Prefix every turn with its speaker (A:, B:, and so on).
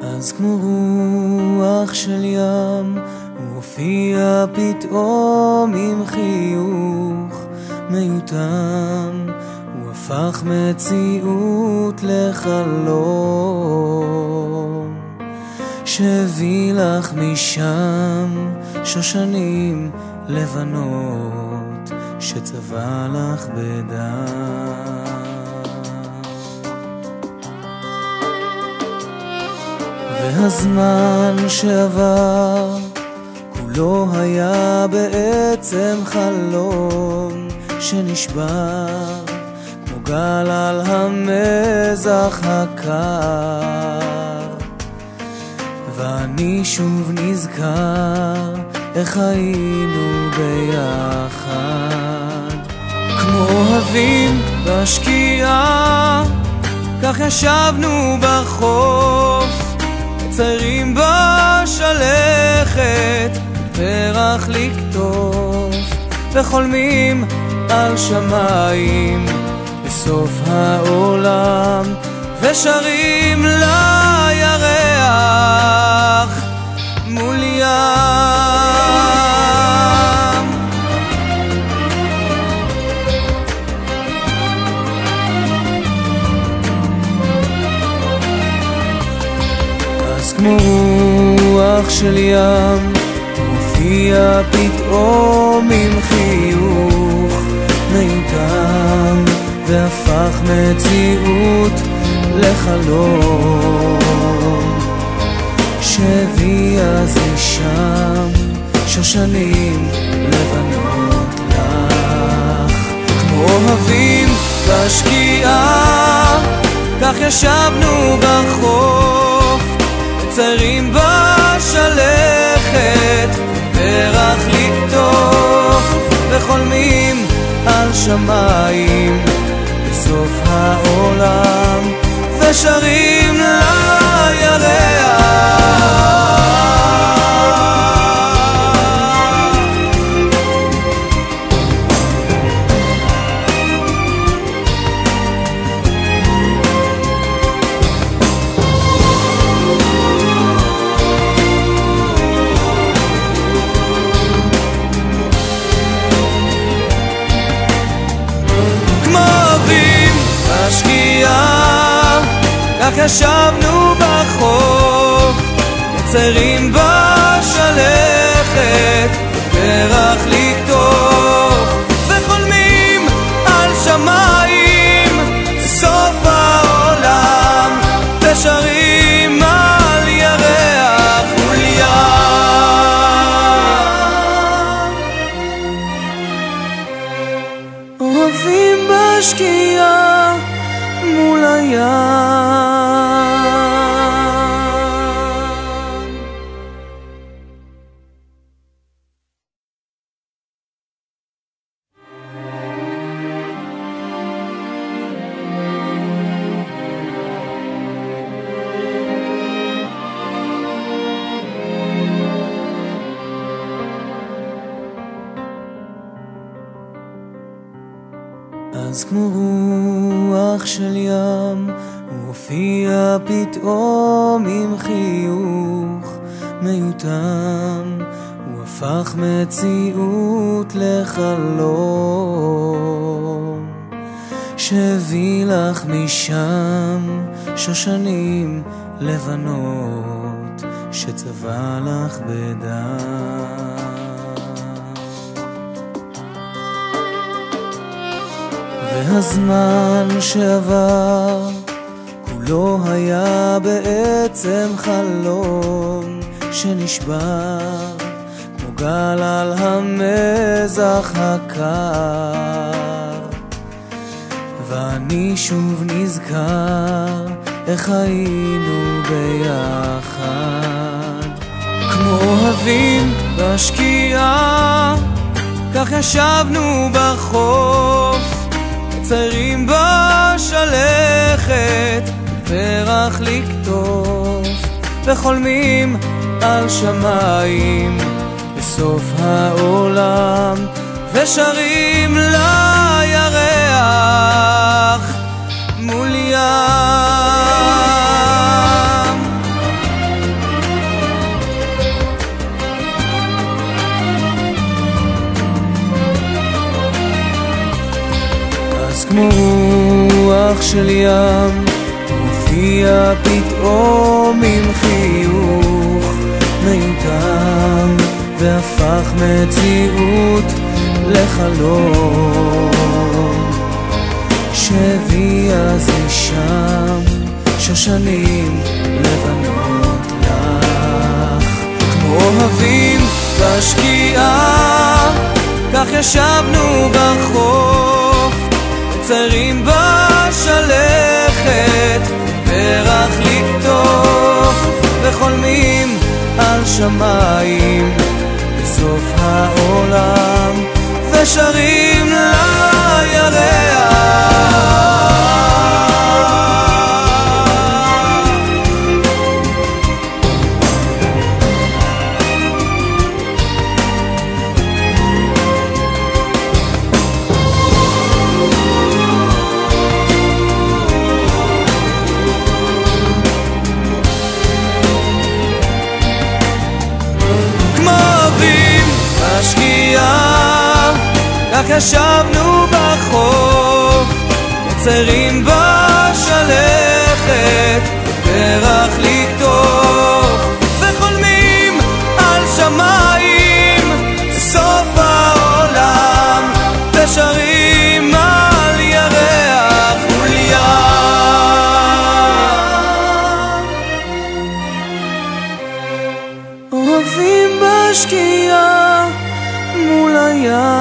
A: אז כמו רוח של ים הוא הופיע פתאום עם חיוך מיותם, הוא הפך מציאות לחלום שהביא לך משם שושנים לבנות שצבע לך בדם. והזמן שעבר כולו היה בעצם חלום שנשבר כמו גל על המזח הקר, ואני שוב נזכר איך היינו ביחד כמו אוהבים בשקיעה, כך ישבנו בחוף צעירים בשלכת פרח לקטוף וחולמים על שמיים בסוף העולם ושרים לירח מול ים. אז כמו רוח של ים הופיע פתאום עם חיוך מיותם והפך מציאות לחלום שהביא אז משם שושנים לבנות לך כמו אוהבים בשקיעה, כך ישבנו בחוף צעירים בשלכת פרח לקטוף וחולמים על שמיים בסוף העולם ושרים לירח. כך ישבנו בחוף צעירים בשלכת פרח לקטוף וחולמים על שמיים סוף העולם ושרים על ירח מול ים. אוהבים בשקיעה מול הים. אז כמו רוח של ים הוא הופיע פתאום עם חיוך מיותם, הוא הפך מציאות לחלום שהביא לך משם שושנים לבנות שצבע לך בדם. והזמן שעבר כולו היה בעצם חלום שנשבר כמו גל על המזח הקר, ואני שוב נזכר איך היינו ביחד כמו אוהבים בשקיעה, כך ישבנו בחוף צעירים בשלכת פרח לקטוף וחולמים על שמיים בסוף העולם ושרים לירח מול ים. כמו רוח של ים, מופיע פתאום עם חיוך מיותר, והפך מציאות לחלום. שהביאה זה שם שושנים לבנות לך, כמו אוהבים בשקיעה, כך ישבנו בחוף, מציירים בשלכת פרח לקטוף, וחולמים על שמיים בסוף העולם, ושרים לירח. כך ישבנו בחוף, מציירים בשלכת פרח לקטוף, וחולמים על שמיים סוף העולם, ושרים על ירח מול ים. אוהבים בשקיעה מול הים,